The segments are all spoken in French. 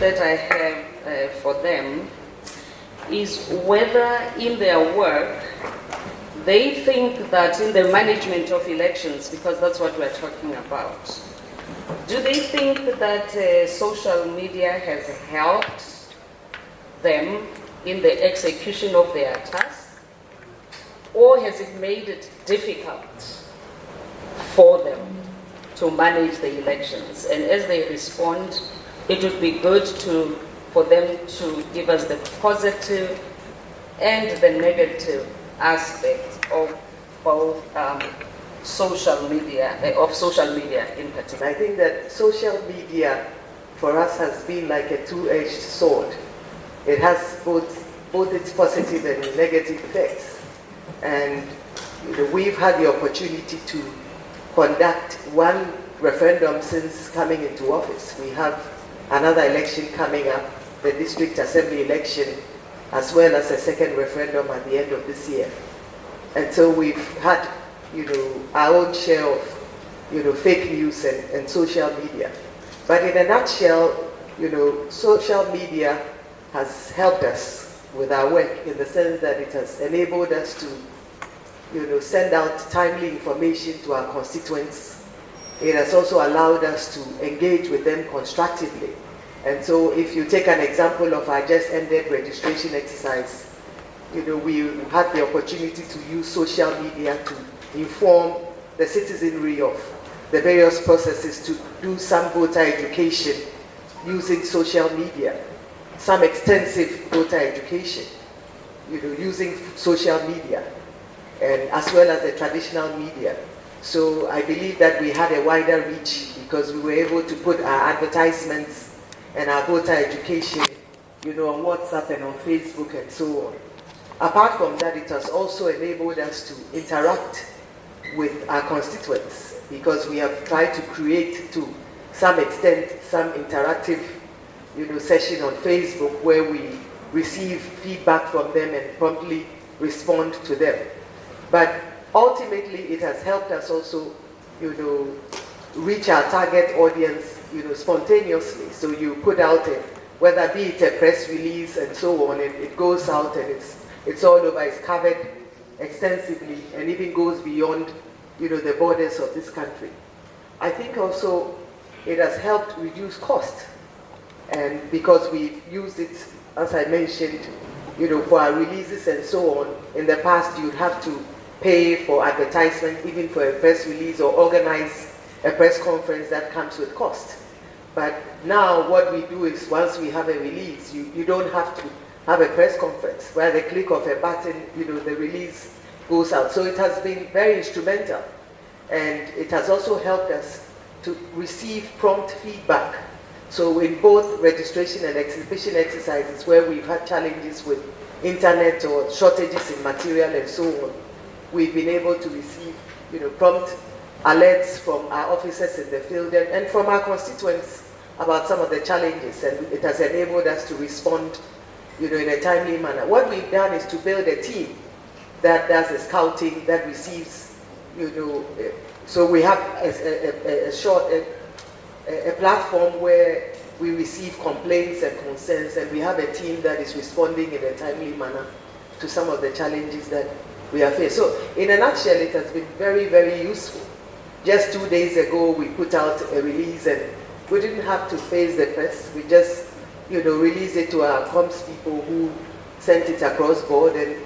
that I have for them is whether in their work they think that in the management of elections, because that's what we're talking about, do they think that social media has helped them in the execution of their task, or has it made it difficult for them to manage the elections? And as they respond, it would be good for them to give us the positive and the negative aspect of both social media in particular. I think that social media for us has been like a two-edged sword. It has both its positive and negative effects. And we've had the opportunity to conduct one referendum since coming into office. We have another election coming up, the district assembly election, as well as a second referendum at the end of this year. And so we've had, our own share of, fake news and social media. But in a nutshell, social media has helped us with our work in the sense that it has enabled us to, send out timely information to our constituents. It has also allowed us to engage with them constructively. And so if you take an example of our just ended registration exercise, we had the opportunity to use social media to inform the citizenry of the various processes, to do some voter education using social media, some extensive voter education, using social media, and as well as the traditional media. So I believe that we had a wider reach because we were able to put our advertisements and our voter education, on WhatsApp and on Facebook and so on. Apart from that, it has also enabled us to interact with our constituents because we have tried to create, to some extent, some interactive, session on Facebook where we receive feedback from them and promptly respond to them. But ultimately, it has helped us also, reach our target audience, spontaneously. So you put out whether be it a press release and so on, and it goes out and it's all over, it's covered extensively and even goes beyond, the borders of this country. I think also it has helped reduce cost, and because we used it, as I mentioned, for our releases and so on. In the past, you'd have to pay for advertisement, even for a press release, or organize a press conference that comes with cost. But now what we do is once we have a release, you don't have to have a press conference. Where the click of a button, the release goes out. So it has been very instrumental, and it has also helped us to receive prompt feedback. So in both registration and exhibition exercises where we've had challenges with internet or shortages in material and so on, we've been able to receive, prompt alerts from our officers in the field and from our constituents about some of the challenges, and it has enabled us to respond, in a timely manner. What we've done is to build a team that does the scouting, that receives, so we have a platform where we receive complaints and concerns, and we have a team that is responding in a timely manner to some of the challenges that we have faced. So in a nutshell, it has been very, very useful. Just 2 days ago, we put out a release, and we didn't have to face the press. We just, released it to our comms people who sent it across board, and,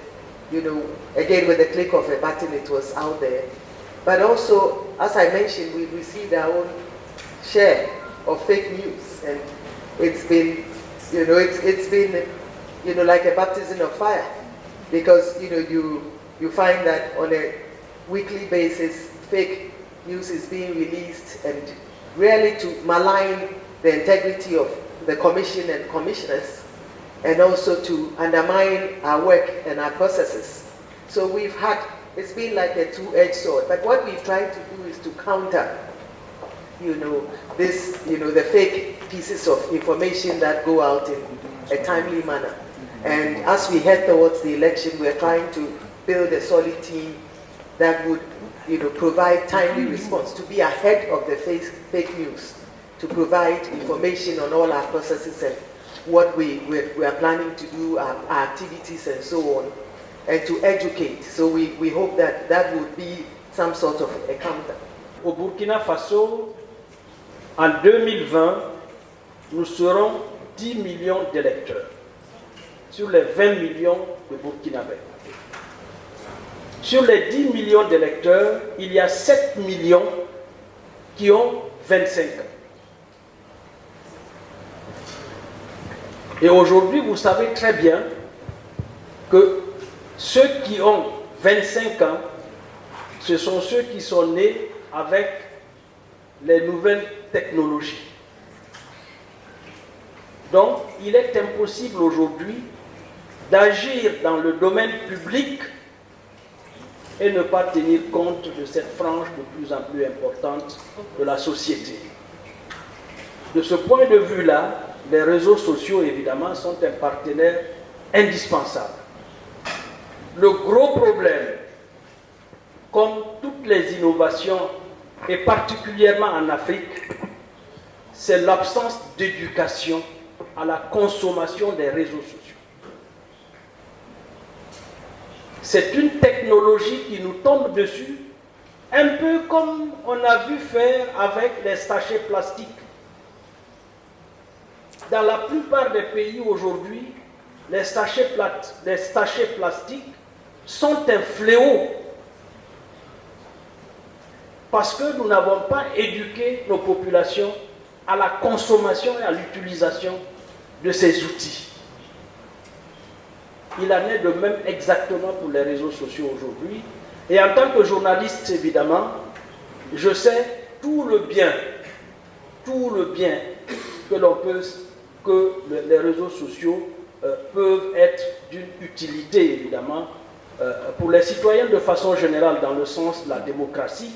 again, with the click of a button, it was out there. But also, as I mentioned, we received our own share of fake news, and it's been, it's been, like a baptism of fire, because, you find that on a weekly basis, fake news is being released, and really to malign the integrity of the commission and commissioners, and also to undermine our work and our processes. So it's been like a two-edged sword. But what we've tried to do is to counter, the fake pieces of information that go out in a timely manner. And as we head towards the election, we're trying to build a solid team that would, provide timely response, to be ahead of the fake news, to provide information on all our processes and what we are planning to do, our activities and so on, and to educate. So we hope that that would be some sort of a counter. Au Burkina Faso, en 2020, nous serons 10 millions d'électeurs sur les 20 millions de Burkinabés. Sur les 10 millions d'électeurs, il y a 7 millions qui ont 25 ans. Et aujourd'hui, vous savez très bien que ceux qui ont 25 ans, ce sont ceux qui sont nés avec les nouvelles technologies. Donc, il est impossible aujourd'hui d'agir dans le domaine public et ne pas tenir compte de cette frange de plus en plus importante de la société. De ce point de vue-là, les réseaux sociaux, évidemment, sont un partenaire indispensable. Le gros problème, comme toutes les innovations, et particulièrement en Afrique, c'est l'absence d'éducation à la consommation des réseaux sociaux. C'est une technologie qui nous tombe dessus, un peu comme on a vu faire avec les sachets plastiques. Dans la plupart des pays aujourd'hui, les sachets plastiques sont un fléau parce que nous n'avons pas éduqué nos populations à la consommation et à l'utilisation de ces outils. Il en est de même exactement pour les réseaux sociaux aujourd'hui. Et en tant que journaliste, évidemment, je sais tout le bien que les réseaux sociaux peuvent être d'une utilité, évidemment, pour les citoyens de façon générale, dans le sens de la démocratie,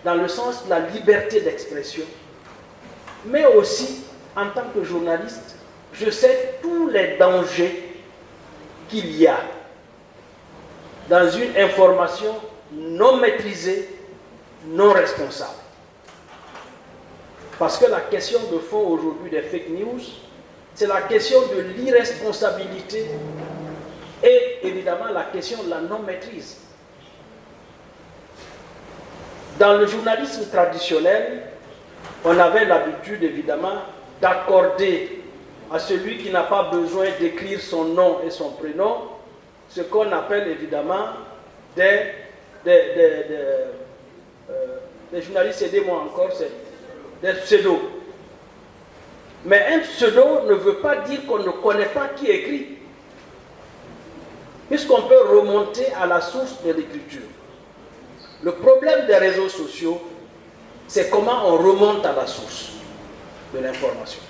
dans le sens de la liberté d'expression, mais aussi, en tant que journaliste, je sais tous les dangers qu'il y a dans une information non maîtrisée, non responsable. Parce que la question de fond aujourd'hui des fake news, c'est la question de l'irresponsabilité et évidemment la question de la non-maîtrise. Dans le journalisme traditionnel, on avait l'habitude évidemment d'accorder à celui qui n'a pas besoin d'écrire son nom et son prénom ce qu'on appelle évidemment des journalistes, aidez-moi encore, c'est des pseudos. Mais un pseudo ne veut pas dire qu'on ne connaît pas qui écrit, puisqu'on peut remonter à la source de l'écriture. Le problème des réseaux sociaux, c'est comment on remonte à la source de l'information.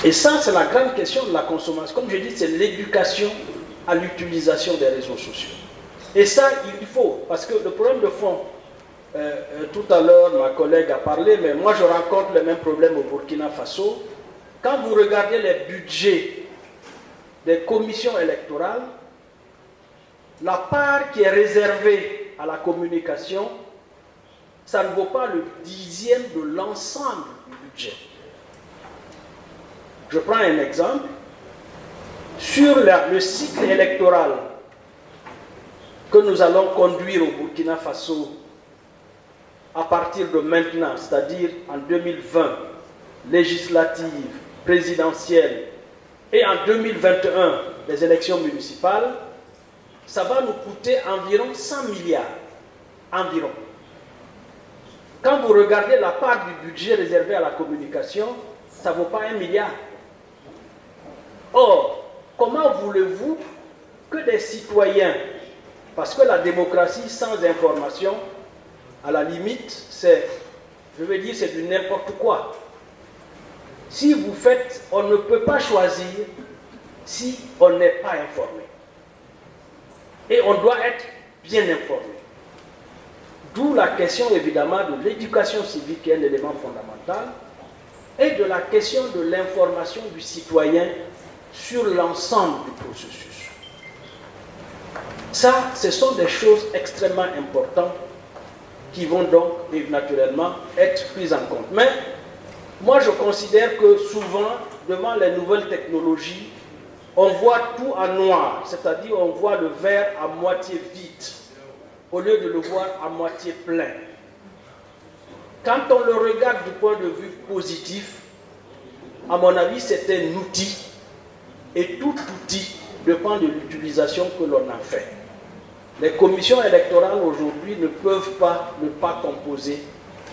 Et ça, c'est la grande question de la consommation. Comme je dis, c'est l'éducation à l'utilisation des réseaux sociaux. Et ça, il faut, parce que le problème de fond, tout à l'heure, ma collègue a parlé, mais moi, je rencontre le même problème au Burkina Faso. Quand vous regardez les budgets des commissions électorales, la part qui est réservée à la communication, ça ne vaut pas le 10e de l'ensemble du budget. Je prends un exemple. Sur le cycle électoral que nous allons conduire au Burkina Faso à partir de maintenant, c'est-à-dire en 2020, législative, présidentielle, et en 2021, les élections municipales, ça va nous coûter environ 100 milliards. Environ. Quand vous regardez la part du budget réservé à la communication, ça ne vaut pas 1 milliard. Or, comment voulez-vous que des citoyens, parce que la démocratie sans information, à la limite, c'est du n'importe quoi. Si vous faites, on ne peut pas choisir si on n'est pas informé. Et on doit être bien informé. D'où la question évidemment de l'éducation civique qui est un élément fondamental et de la question de l'information du citoyen sur l'ensemble du processus. Ça, ce sont des choses extrêmement importantes qui vont donc naturellement être prises en compte. Mais moi, je considère que souvent, devant les nouvelles technologies, on voit tout en noir, c'est-à-dire on voit le verre à moitié vide, au lieu de le voir à moitié plein. Quand on le regarde du point de vue positif, à mon avis, c'est un outil, et tout outil dépend de l'utilisation que l'on en fait. Les commissions électorales aujourd'hui ne peuvent pas ne pas composer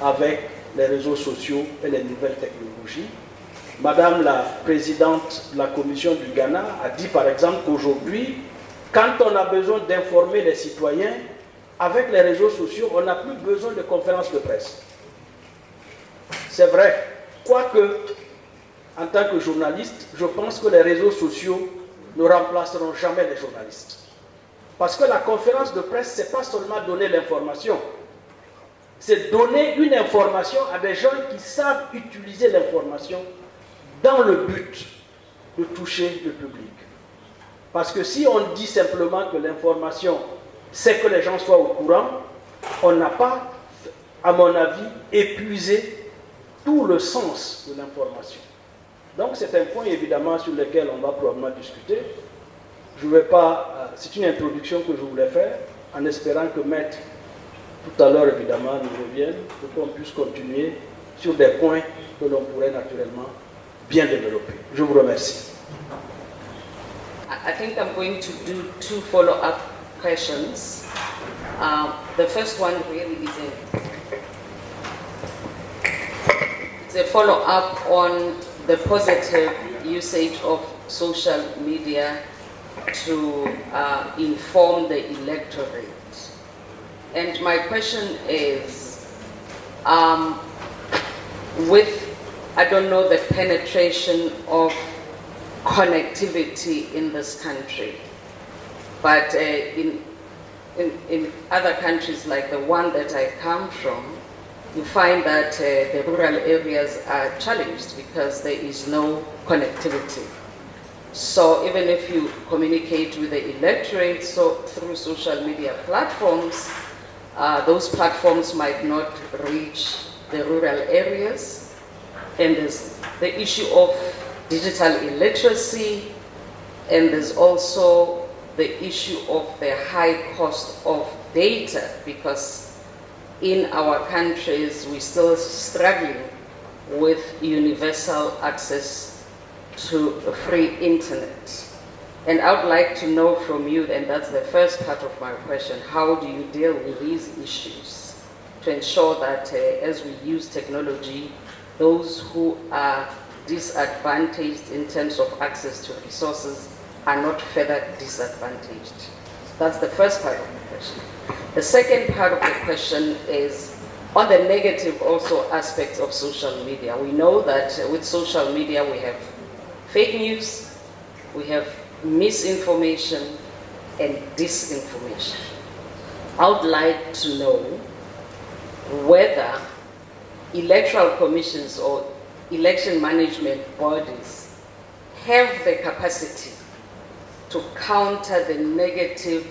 avec les réseaux sociaux et les nouvelles technologies. Madame la présidente de la commission du Ghana a dit par exemple qu'aujourd'hui, quand on a besoin d'informer les citoyens, avec les réseaux sociaux, on n'a plus besoin de conférences de presse. C'est vrai, quoique, en tant que journaliste, je pense que les réseaux sociaux ne remplaceront jamais les journalistes. Parce que la conférence de presse, ce n'est pas seulement donner l'information, c'est donner une information à des gens qui savent utiliser l'information dans le but de toucher le public. Parce que si on dit simplement que l'information, c'est que les gens soient au courant, on n'a pas, à mon avis, épuisé tout le sens de l'information. Donc c'est un point évidemment sur lequel on va probablement discuter. Je ne vais pas, c'est une introduction que je voulais faire, en espérant que Maître, tout à l'heure évidemment, nous revienne, pour qu'on puisse continuer sur des points que l'on pourrait naturellement bien développer. Je vous remercie. I think I'm going to do two follow-up questions. The first one really is a follow-up on the positive usage of social media to inform the electorate. And my question is, with, I don't know, the penetration of connectivity in this country, but in other countries like the one that I come from, you find that the rural areas are challenged because there is no connectivity. So even if you communicate with the electorate through social media platforms, those platforms might not reach the rural areas. And there's the issue of digital illiteracy, and there's also the issue of the high cost of data, because in our countries we're still struggling with universal access to a free internet. And I would like to know from you, and that's the first part of my question, how do you deal with these issues to ensure that as we use technology, those who are disadvantaged in terms of access to resources are not further disadvantaged? That's the first part of the question. The second part of the question is on the negative also aspects of social media. We know that with social media we have fake news, we have misinformation and disinformation. I would like to know whether electoral commissions or election management bodies have the capacity to counter the negative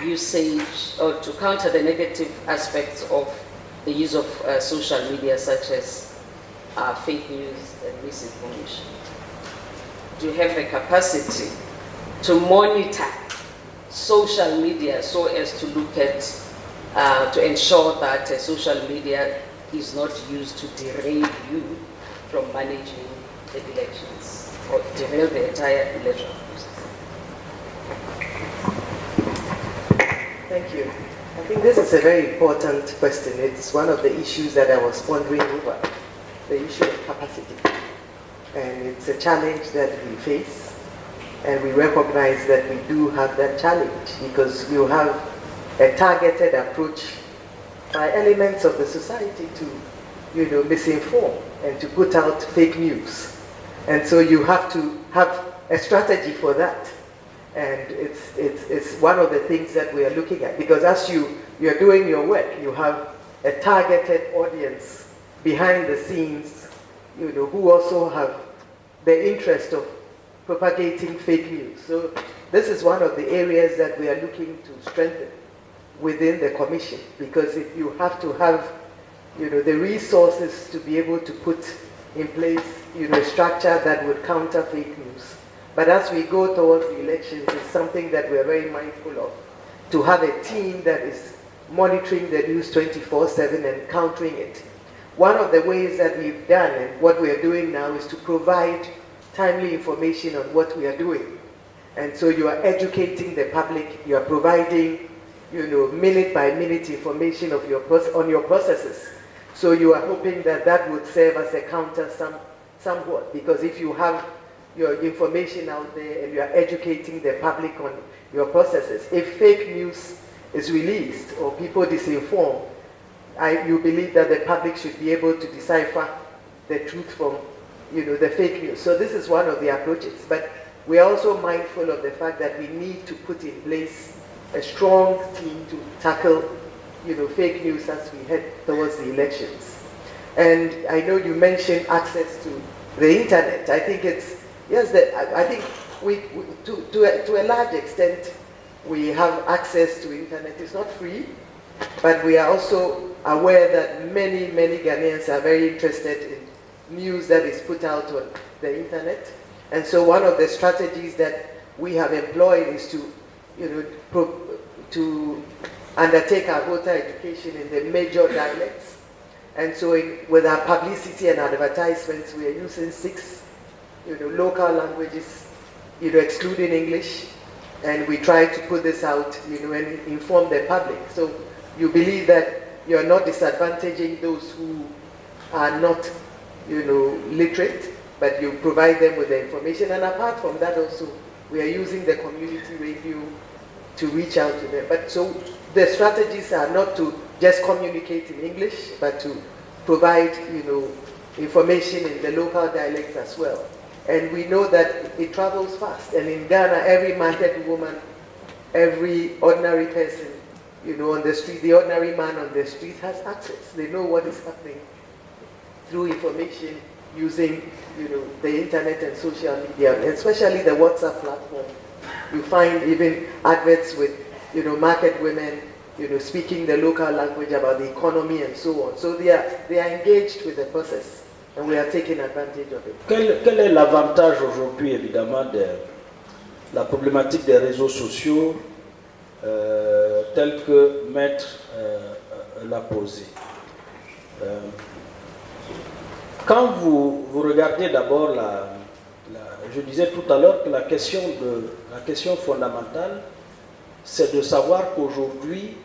usage or to counter the negative aspects of the use of social media, such as fake news and misinformation. Do you have the capacity to monitor social media so as to look at, to ensure that social media is not used to derail you from managing the elections or derail the entire electoral process? Thank you. I think this is a very important question. It's one of the issues that I was pondering over, the issue of capacity. And it's a challenge that we face, and we recognize that we do have that challenge because you have a targeted approach by elements of the society to, misinform and to put out fake news. And so you have to have a strategy for that. And it's one of the things that we are looking at, because as you're doing your work, you have a targeted audience behind the scenes, who also have the interest of propagating fake news. So this is one of the areas that we are looking to strengthen, within the commission, because if you have to have, the resources to be able to put in place, a structure that would counter fake news. But as we go towards the elections, it's something that we're very mindful of, to have a team that is monitoring the news 24/7 and countering it. One of the ways that we've done and what we are doing now is to provide timely information on what we are doing. And so you are educating the public, you are providing, minute by minute information of on your processes. So you are hoping that that would serve as a counter somewhat, because if you have your information out there and you are educating the public on your processes, if fake news is released or people disinform, you believe that the public should be able to decipher the truth from, the fake news. So this is one of the approaches. But we are also mindful of the fact that we need to put in place a strong team to tackle, fake news as we head towards the elections. And I know you mentioned access to the internet. I think I think to a large extent, we have access to internet. It's not free, but we are also aware that many Ghanaians are very interested in news that is put out on the internet. And so one of the strategies that we have employed is to, to undertake our voter education in the major dialects. And so with our publicity and advertisements, we are using 6, local languages, excluding English. And we try to put this out, and inform the public. So you believe that you're not disadvantaging those who are not, literate, but you provide them with the information. And apart from that also, we are using the community radio to reach out to them. But so the strategies are not to just communicate in English, but to provide, information in the local dialects as well. And we know that it travels fast. And in Ghana, every market woman, every ordinary person, on the street, the ordinary man on the street has access. They know what is happening through information using, the internet and social media, and especially the WhatsApp platform. You find even adverts with, market women, speaking the local language about the economy and so on. So they are engaged with the process. And we are taking advantage of it. Quel est l'avantage aujourd'hui, évidemment, de la problématique des réseaux sociaux telle que Maître l'a posée? Quand vous regardez d'abord je disais tout à l'heure que la question fondamentale, c'est de savoir qu'aujourd'hui,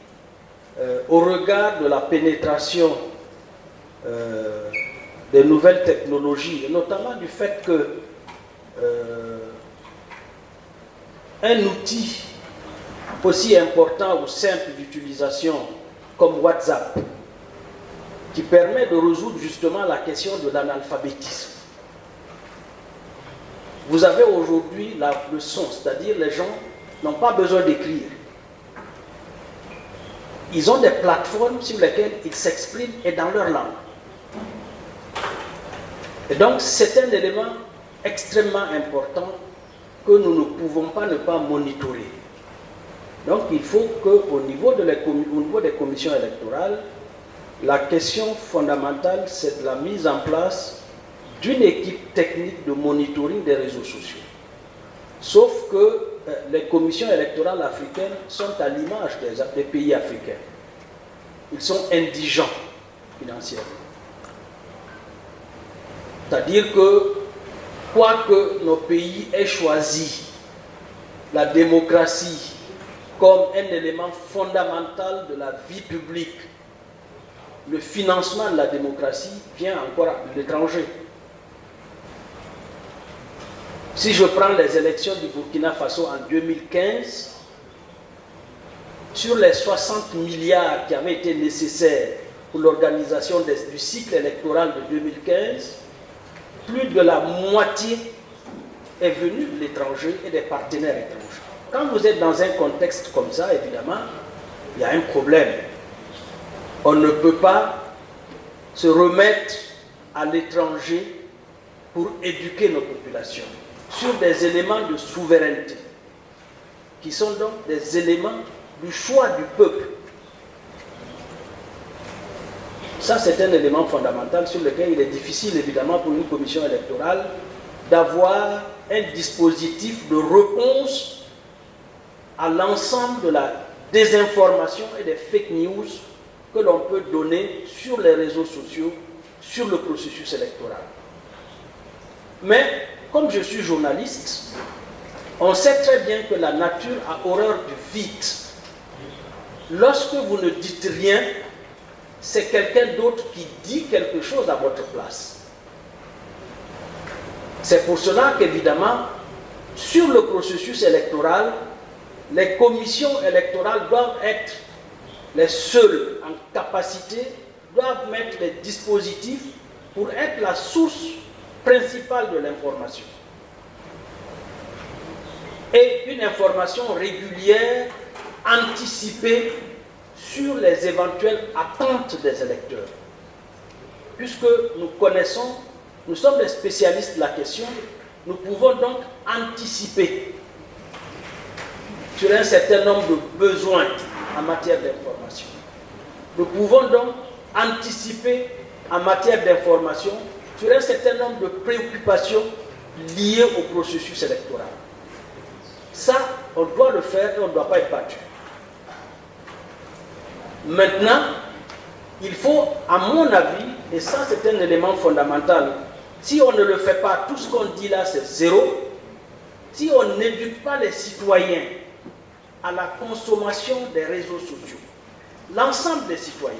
au regard de la pénétration des nouvelles technologies, et notamment du fait que un outil aussi important ou simple d'utilisation comme WhatsApp, qui permet de résoudre justement la question de l'analphabétisme. Vous avez aujourd'hui le son, c'est-à-dire les gens n'ont pas besoin d'écrire. Ils ont des plateformes sur lesquelles ils s'expriment et dans leur langue. Et donc, c'est un élément extrêmement important que nous ne pouvons pas ne pas monitorer. Donc, il faut qu'au niveau des commissions électorales, la question fondamentale, c'est de la mise en place d'une équipe technique de monitoring des réseaux sociaux. Sauf que les commissions électorales africaines sont à l'image des pays africains. Ils sont indigents financièrement. C'est-à-dire que, quoique nos pays aient choisi la démocratie comme un élément fondamental de la vie publique, le financement de la démocratie vient encore de l'étranger. Si je prends les élections du Burkina Faso en 2015, sur les 60 milliards qui avaient été nécessaires pour l'organisation du cycle électoral de 2015, plus de la moitié est venue de l'étranger et des partenaires étrangers. Quand vous êtes dans un contexte comme ça, évidemment, il y a un problème. On ne peut pas se remettre à l'étranger pour éduquer nos populations sur des éléments de souveraineté, qui sont donc des éléments du choix du peuple Ça, c'est un élément fondamental sur lequel il est difficile, évidemment, pour une commission électorale d'avoir un dispositif de réponse à l'ensemble de la désinformation et des fake news que l'on peut donner sur les réseaux sociaux, sur le processus électoral. Mais, comme je suis journaliste, on sait très bien que la nature a horreur du vide. Lorsque vous ne dites rien, c'est quelqu'un d'autre qui dit quelque chose à votre place. C'est pour cela qu'évidemment, sur le processus électoral, les commissions électorales doivent être les seules en capacité, doivent mettre les dispositifs pour être la source principale de l'information. Et une information régulière, anticipée sur les éventuelles attentes des électeurs. Puisque nous connaissons, nous sommes des spécialistes de la question, nous pouvons donc anticiper sur un certain nombre de besoins en matière d'information. Nous pouvons donc anticiper en matière d'information sur un certain nombre de préoccupations liées au processus électoral. Ça, on doit le faire et on ne doit pas être battu. Maintenant, il faut, à mon avis, et ça c'est un élément fondamental, si on ne le fait pas, tout ce qu'on dit là c'est zéro. Si on n'éduque pas les citoyens à la consommation des réseaux sociaux, l'ensemble des citoyens,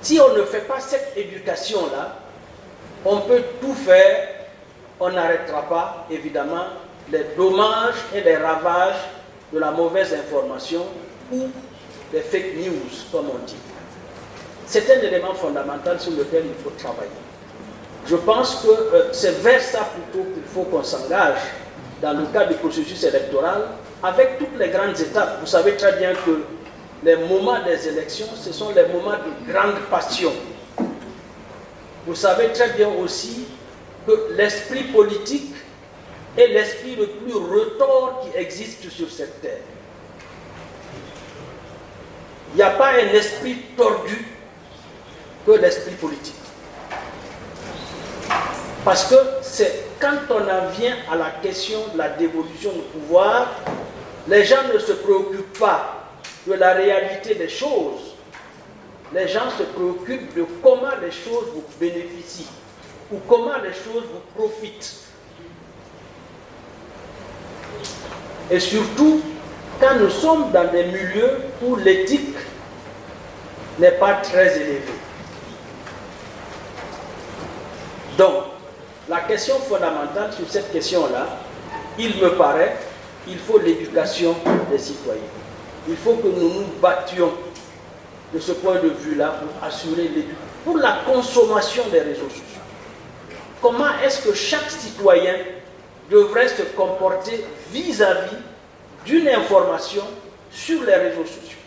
si on ne fait pas cette éducation-là, on peut tout faire, on n'arrêtera pas, évidemment, les dommages et les ravages de la mauvaise information ou des fake news, comme on dit. C'est un élément fondamental sur lequel il faut travailler. Je pense que c'est vers ça plutôt qu'il faut qu'on s'engage dans le cadre du processus électoral avec toutes les grandes étapes. Vous savez très bien que les moments des élections, ce sont les moments de grande passion. Vous savez très bien aussi que l'esprit politique est l'esprit le plus retors qui existe sur cette terre. Il n'y a pas un esprit tordu que l'esprit politique. Parce que c'est quand on en vient à la question de la dévolution du pouvoir, les gens ne se préoccupent pas de la réalité des choses. Les gens se préoccupent de comment les choses vous bénéficient ou comment les choses vous profitent. Et surtout, quand nous sommes dans des milieux où l'éthique n'est pas très élevée. Donc, la question fondamentale sur cette question-là, il me paraît, il faut l'éducation des citoyens. Il faut que nous nous battions de ce point de vue-là pour assurer l'éducation, pour la consommation des réseaux sociaux. Comment est-ce que chaque citoyen devrait se comporter vis-à-vis d'une information sur les réseaux sociaux?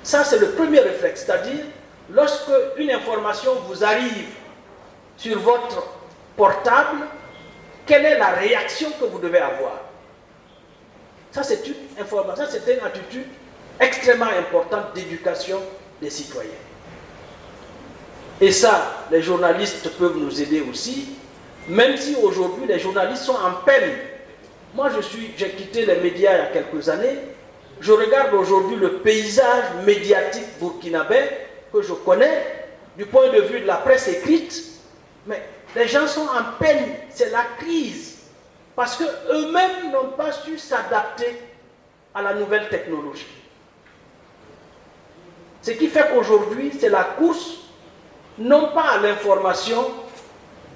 Ça, c'est le premier réflexe, c'est-à-dire, lorsque une information vous arrive sur votre portable, quelle est la réaction que vous devez avoir? Ça, c'est une information, c'est une attitude extrêmement importante d'éducation des citoyens. Et ça, les journalistes peuvent nous aider aussi, même si aujourd'hui les journalistes sont en peine. Moi, j'ai quitté les médias il y a quelques années. Je regarde aujourd'hui le paysage médiatique burkinabé que je connais du point de vue de la presse écrite, mais les gens sont en peine, c'est la crise, parce qu'eux-mêmes n'ont pas su s'adapter à la nouvelle technologie. Ce qui fait qu'aujourd'hui, c'est la course, non pas à l'information,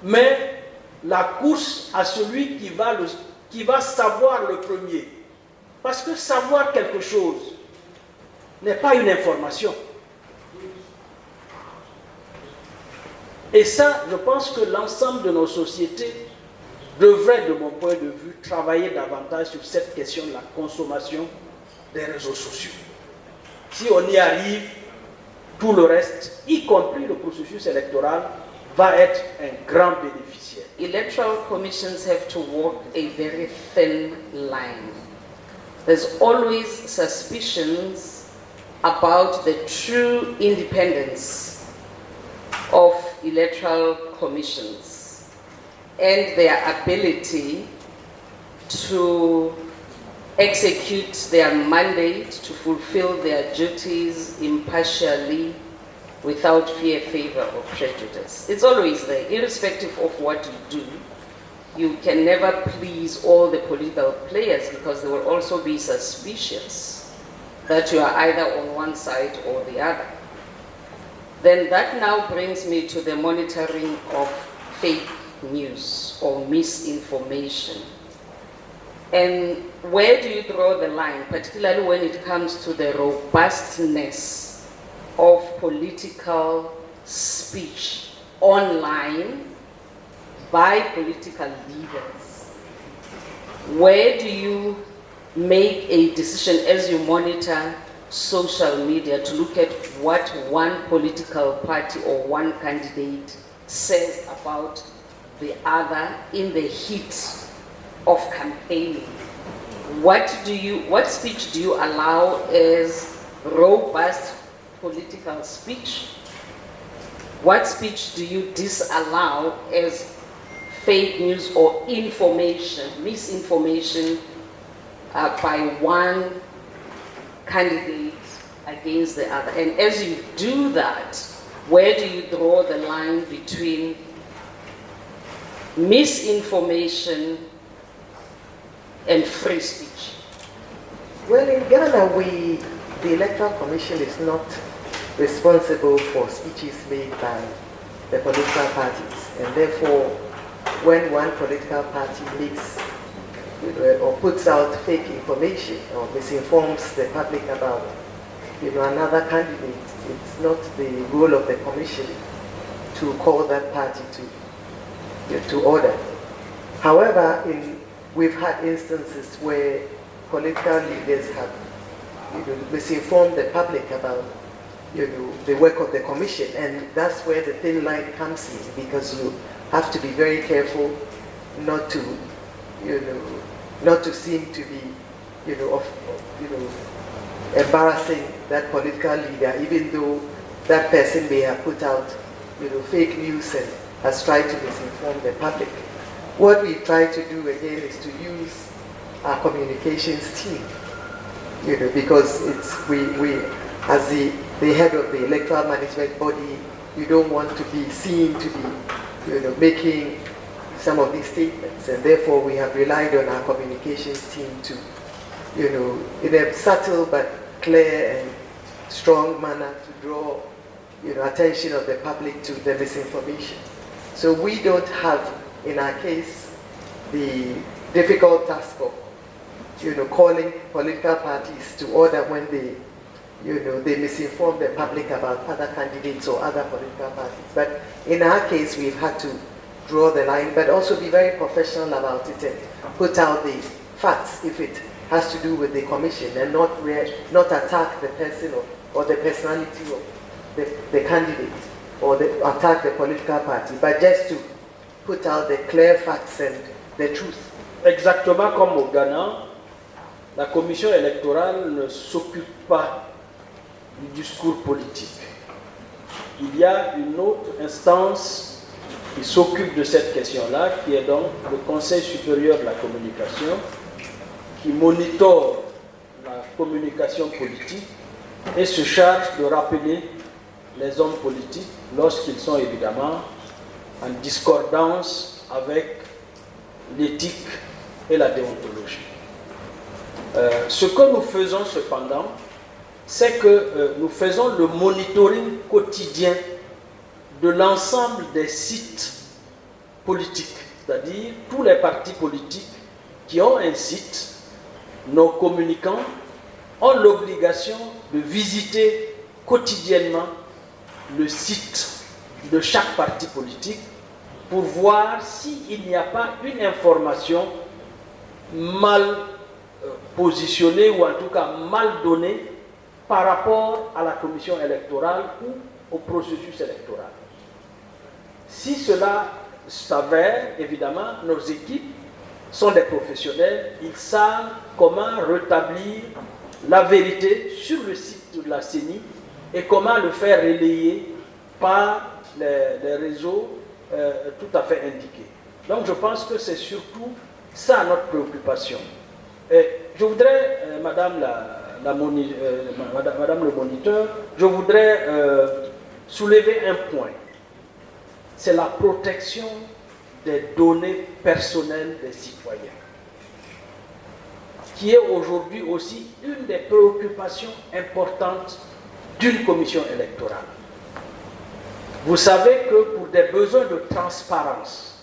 mais la course à celui qui va savoir le premier. Parce que savoir quelque chose n'est pas une information. Et ça, je pense que l'ensemble de nos sociétés devrait, de mon point de vue, travailler davantage sur cette question de la consommation des réseaux sociaux. Si on y arrive, tout le reste, y compris le processus électoral, va être un grand bénéficiaire. Electoral commissions have to walk a very thin line. There's always suspicions about the true independence of electoral commissions and their ability to execute their mandate, to fulfill their duties impartially, without fear, favor, or prejudice. It's always there, irrespective of what you do. You can never please all the political players because they will also be suspicious that you are either on one side or the other. Then that now brings me to the monitoring of fake news or misinformation. And where do you draw the line, particularly when it comes to the robustness of political speech online by political leaders? Where do you make a decision as you monitor social media to look at what one political party or one candidate says about the other in the heat of campaigning? What speech do you allow as robust political speech? What speech do you disallow as fake news or misinformation by one candidate against the other? And as you do that, where do you draw the line between misinformation and free speech? Well, in Ghana, the Electoral Commission is not responsible for speeches made by the political parties, and therefore, when one political party makes or puts out fake information or misinforms the public about another candidate, it's not the role of the commission to call that party to order. However, we've had instances where political leaders have misinformed the public about the work of the commission, and that's where the thin line comes in, because you have to be very careful not to seem to be embarrassing that political leader, even though that person may have put out fake news and has tried to misinform the public. What we try to do again is to use our communications team, because we as the head of the electoral management body, you don't want to be seen to be making some of these statements, and therefore we have relied on our communications team to in a subtle but clear and strong manner to draw attention of the public to the misinformation. So we don't have, in our case, the difficult task of calling political parties to order when they misinform the public about other candidates or other political parties. But in our case, we've had to draw the line, but also be very professional about it and put out the facts if it has to do with the commission, and not attack the person or the personality of the candidate or attack the political party, but just to put out the clear facts and the truth. Exactement comme au Ghana, la commission électorale ne s'occupe pas du discours politique. Il y a une autre instance qui s'occupe de cette question-là, qui est donc le Conseil supérieur de la communication, qui monitore la communication politique et se charge de rappeler les hommes politiques lorsqu'ils sont évidemment en discordance avec l'éthique et la déontologie. Ce que nous faisons cependant, c'est que nous faisons le monitoring quotidien de l'ensemble des sites politiques, c'est-à-dire tous les partis politiques qui ont un site. Nos communicants ont l'obligation de visiter quotidiennement le site de chaque parti politique pour voir s'il n'y a pas une information mal positionnée ou en tout cas mal donnée par rapport à la commission électorale ou au processus électoral. Si cela s'avère, évidemment, nos équipes sont des professionnels, ils savent comment rétablir la vérité sur le site de la CENI et comment le faire relayer par les réseaux tout à fait indiqués. Donc je pense que c'est surtout ça notre préoccupation. Et je voudrais, Madame le moniteur, je voudrais soulever un point. C'est la protection des données personnelles des citoyens, qui est aujourd'hui aussi une des préoccupations importantes d'une commission électorale. Vous savez que pour des besoins de transparence,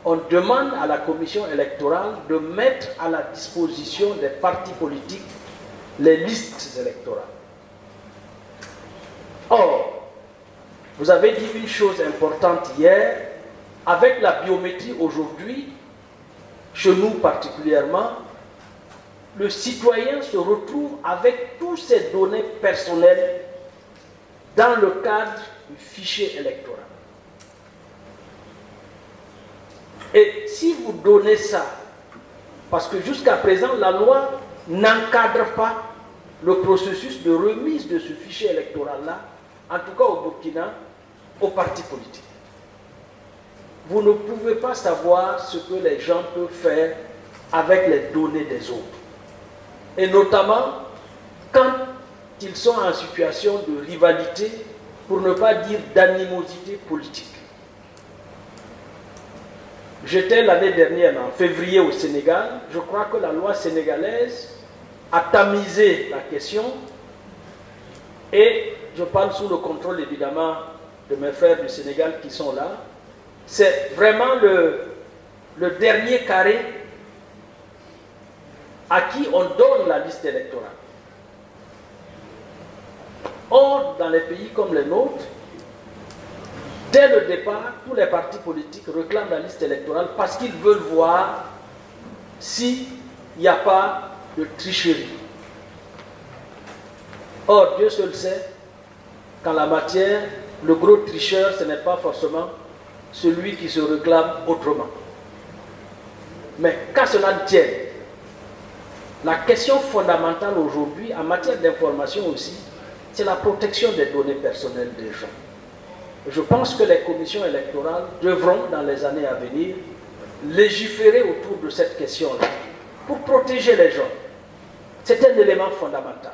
on demande à la commission électorale de mettre à la disposition des partis politiques les listes électorales. Or, vous avez dit une chose importante hier, avec la biométrie aujourd'hui, chez nous particulièrement, le citoyen se retrouve avec toutes ces données personnelles dans le cadre du fichier électoral. Et si vous donnez ça, parce que jusqu'à présent, la loi n'encadre pas le processus de remise de ce fichier électoral-là, en tout cas au Burkina, aux partis politiques. Vous ne pouvez pas savoir ce que les gens peuvent faire avec les données des autres. Et notamment, quand ils sont en situation de rivalité, pour ne pas dire d'animosité politique. J'étais l'année dernière, en février, au Sénégal. Je crois que la loi sénégalaise a tamisé la question. Et je parle sous le contrôle, évidemment, de mes frères du Sénégal qui sont là. C'est vraiment le dernier carré à qui on donne la liste électorale. Or, dans les pays comme les nôtres, dès le départ, tous les partis politiques réclament la liste électorale parce qu'ils veulent voir s'il n'y a pas de tricherie. Or, Dieu seul sait qu'en la matière, le gros tricheur, ce n'est pas forcément celui qui se réclame autrement. Mais qu'à cela ne tienne, la question fondamentale aujourd'hui, en matière d'information aussi, c'est la protection des données personnelles des gens. Je pense que les commissions électorales devront, dans les années à venir, légiférer autour de cette question-là pour protéger les gens. C'est un élément fondamental.